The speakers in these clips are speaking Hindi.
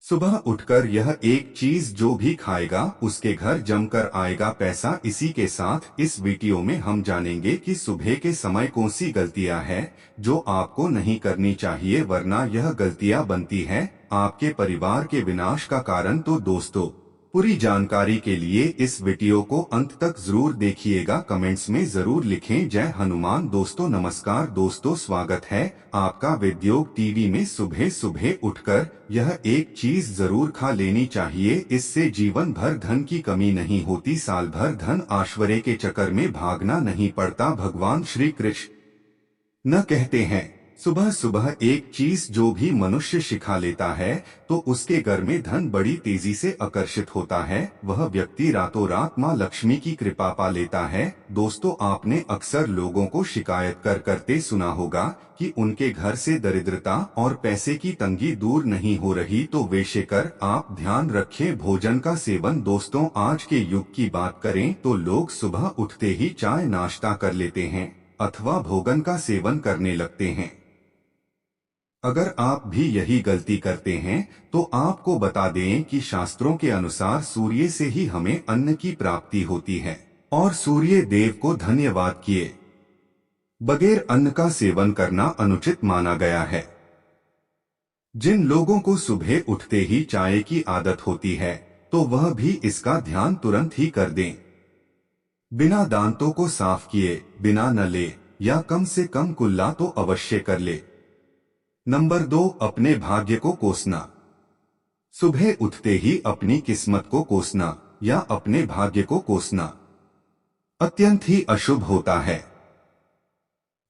सुबह उठकर यह एक चीज जो भी खाएगा उसके घर जमकर आएगा पैसा। इसी के साथ इस वीडियो में हम जानेंगे कि सुबह के समय कौन सी गलतियां हैं जो आपको नहीं करनी चाहिए, वरना यह गलतियां बनती हैं आपके परिवार के विनाश का कारण। तो दोस्तों, पूरी जानकारी के लिए इस वीडियो को अंत तक जरूर देखिएगा। कमेंट्स में जरूर लिखें जय हनुमान। दोस्तों नमस्कार। दोस्तों स्वागत है आपका विद्योग टीवी में। सुबह सुबह उठकर यह एक चीज जरूर खा लेनी चाहिए, इससे जीवन भर धन की कमी नहीं होती, साल भर धन ऐश्वर्य के चक्कर में भागना नहीं पड़ता। भगवान श्री कृष्ण न कहते हैं, सुबह सुबह एक चीज जो भी मनुष्य सिखा लेता है तो उसके घर में धन बड़ी तेजी से आकर्षित होता है। वह व्यक्ति रातों रात मां लक्ष्मी की कृपा पा लेता है। दोस्तों, आपने अक्सर लोगों को शिकायत करते सुना होगा कि उनके घर से दरिद्रता और पैसे की तंगी दूर नहीं हो रही, तो बेशकर आप ध्यान रखें भोजन का सेवन। दोस्तों, आज के युग की बात करें तो लोग सुबह उठते ही चाय नाश्ता कर लेते हैं अथवा भोजन का सेवन करने लगते हैं। अगर आप भी यही गलती करते हैं तो आपको बता दें कि शास्त्रों के अनुसार सूर्य से ही हमें अन्न की प्राप्ति होती है और सूर्य देव को धन्यवाद किए बगैर अन्न का सेवन करना अनुचित माना गया है। जिन लोगों को सुबह उठते ही चाय की आदत होती है तो वह भी इसका ध्यान तुरंत ही कर दें। बिना दांतों को साफ किए बिना नले या कम से कम कुल्ला तो अवश्य कर ले। नंबर 2, अपने भाग्य को कोसना। सुबह उठते ही अपनी किस्मत को कोसना या अपने भाग्य को कोसना अत्यंत ही अशुभ होता है।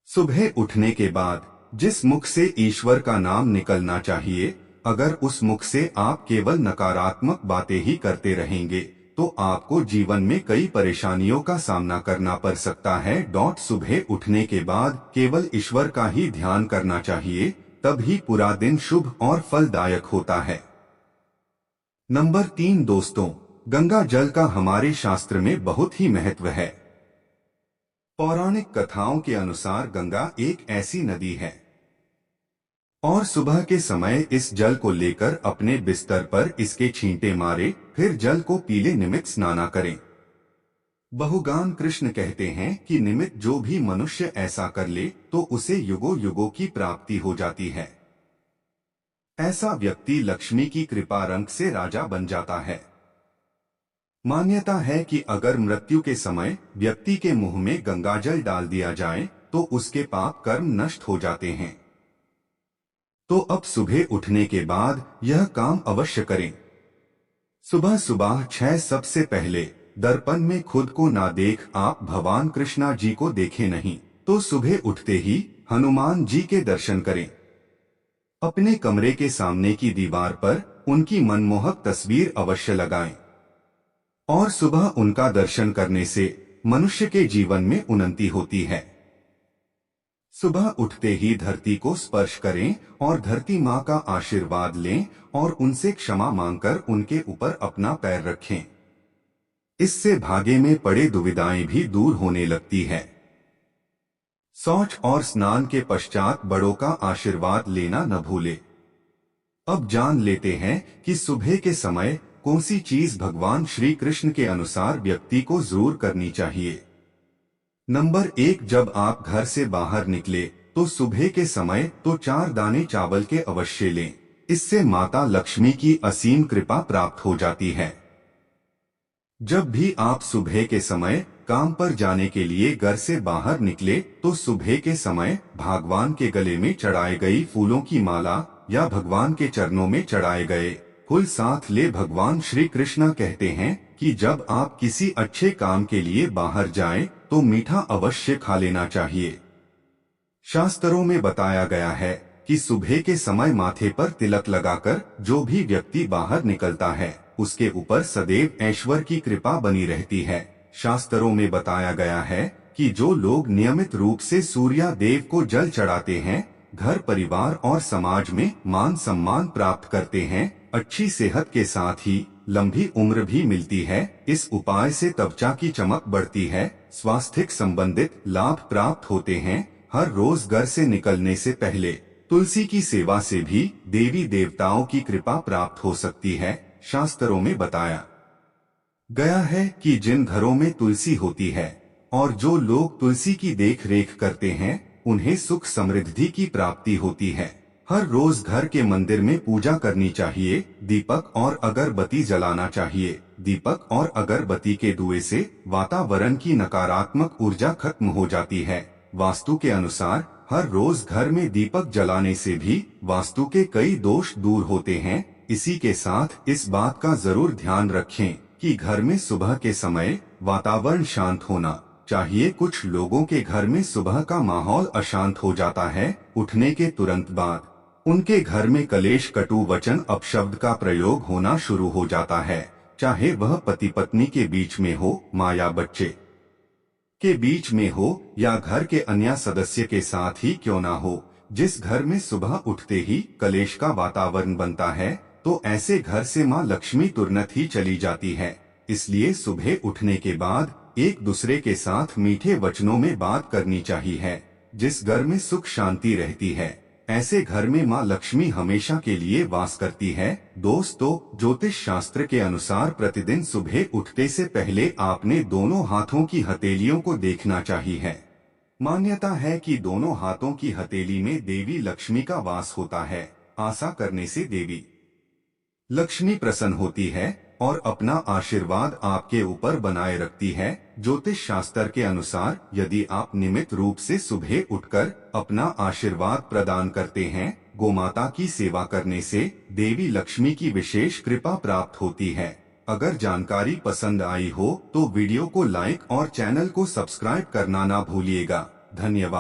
सुबह उठने के बाद जिस मुख से ईश्वर का नाम निकलना चाहिए, अगर उस मुख से आप केवल नकारात्मक बातें ही करते रहेंगे तो आपको जीवन में कई परेशानियों का सामना करना पड़ सकता है। सुबह उठने के बाद केवल ईश्वर का ही ध्यान करना चाहिए, तब ही पूरा दिन शुभ और फलदायक होता है। नंबर 3 दोस्तों, गंगा जल का हमारे शास्त्र में बहुत ही महत्व है। पौराणिक कथाओं के अनुसार गंगा एक ऐसी नदी है और सुबह के समय इस जल को लेकर अपने बिस्तर पर इसके छींटे मारे, फिर जल को पीले निमित्त स्नान करें। बहुगान कृष्ण कहते हैं कि निमित्त जो भी मनुष्य ऐसा कर ले तो उसे युगों युगों की प्राप्ति हो जाती है। ऐसा व्यक्ति लक्ष्मी की कृपा रंग से राजा बन जाता है। मान्यता है कि अगर मृत्यु के समय व्यक्ति के मुंह में गंगाजल डाल दिया जाए तो उसके पाप कर्म नष्ट हो जाते हैं। तो अब सुबह उठने के बाद यह काम अवश्य करें। सुबह सुबह 6 सबसे पहले दर्पण में खुद को ना देख आप भगवान कृष्णा जी को देखें नहीं तो सुबह उठते ही हनुमान जी के दर्शन करें। अपने कमरे के सामने की दीवार पर उनकी मनमोहक तस्वीर अवश्य लगाएं और सुबह उनका दर्शन करने से मनुष्य के जीवन में उन्नति होती है। सुबह उठते ही धरती को स्पर्श करें और धरती माँ का आशीर्वाद लें और उनसे क्षमा मांगकर उनके ऊपर अपना पैर रखें। इससे भाग्य में पड़े दुविधाएं भी दूर होने लगती है। शौच और स्नान के पश्चात बड़ों का आशीर्वाद लेना न भूले। अब जान लेते हैं कि सुबह के समय कौन सी चीज भगवान श्री कृष्ण के अनुसार व्यक्ति को जरूर करनी चाहिए। नंबर 1, जब आप घर से बाहर निकले तो सुबह के समय तो 4 दाने चावल के अवश्य लें। इससे माता लक्ष्मी की असीम कृपा प्राप्त हो जाती है। जब भी आप सुबह के समय काम पर जाने के लिए घर से बाहर निकले तो सुबह के समय भगवान के गले में चढ़ाए गई फूलों की माला या भगवान के चरणों में चढ़ाए गए फूल साथ ले। भगवान श्री कृष्ण कहते हैं कि जब आप किसी अच्छे काम के लिए बाहर जाएं तो मीठा अवश्य खा लेना चाहिए। शास्त्रों में बताया गया है कि सुबह के समय माथे पर तिलक लगाकर जो भी व्यक्ति बाहर निकलता है उसके ऊपर सदैव ऐश्वर्य की कृपा बनी रहती है। शास्त्रों में बताया गया है कि जो लोग नियमित रूप से सूर्य देव को जल चढ़ाते हैं, घर परिवार और समाज में मान सम्मान प्राप्त करते हैं, अच्छी सेहत के साथ ही लंबी उम्र भी मिलती है। इस उपाय से त्वचा की चमक बढ़ती है, स्वास्थ्य संबंधित लाभ प्राप्त होते हैं। हर रोज घर से निकलने से पहले तुलसी की सेवा से भी देवी देवताओं की कृपा प्राप्त हो सकती है। शास्त्रों में बताया गया है कि जिन घरों में तुलसी होती है और जो लोग तुलसी की देख रेख करते हैं उन्हें सुख समृद्धि की प्राप्ति होती है। हर रोज घर के मंदिर में पूजा करनी चाहिए। दीपक और अगरबत्ती जलाना चाहिए। दीपक और अगरबत्ती के धुएं से वातावरण की नकारात्मक ऊर्जा खत्म हो जाती है। वास्तु के अनुसार हर रोज घर में दीपक जलाने से भी वास्तु के कई दोष दूर होते हैं। इसी के साथ इस बात का जरूर ध्यान रखें कि घर में सुबह के समय वातावरण शांत होना चाहिए। कुछ लोगों के घर में सुबह का माहौल अशांत हो जाता है। उठने के तुरंत बाद उनके घर में कलेश, कटु वचन, अपशब्द का प्रयोग होना शुरू हो जाता है। चाहे वह पति पत्नी के बीच में हो, माँ या बच्चे के बीच में हो या घर के अन्य सदस्य के साथ ही क्यों ना हो। जिस घर में सुबह उठते ही कलेश का वातावरण बनता है तो ऐसे घर से माँ लक्ष्मी तुरंत ही चली जाती है। इसलिए सुबह उठने के बाद एक दूसरे के साथ मीठे वचनों में बात करनी चाहिए। जिस घर में सुख शांति रहती है ऐसे घर में माँ लक्ष्मी हमेशा के लिए वास करती है। दोस्तों, ज्योतिष शास्त्र के अनुसार प्रतिदिन सुबह उठते से पहले आपने दोनों हाथों की हथेलियों को देखना चाहिए। मान्यता है कि दोनों हाथों की हथेली में देवी लक्ष्मी का वास होता है। ऐसा करने से देवी लक्ष्मी प्रसन्न होती है और अपना आशीर्वाद आपके ऊपर बनाए रखती है। ज्योतिष शास्त्र के अनुसार यदि आप नियमित रूप से सुबह उठकर अपना आशीर्वाद प्रदान करते हैं, गोमाता की सेवा करने से देवी लक्ष्मी की विशेष कृपा प्राप्त होती है। अगर जानकारी पसंद आई हो तो वीडियो को लाइक और चैनल को सब्सक्राइब करना ना भूलिएगा। धन्यवाद।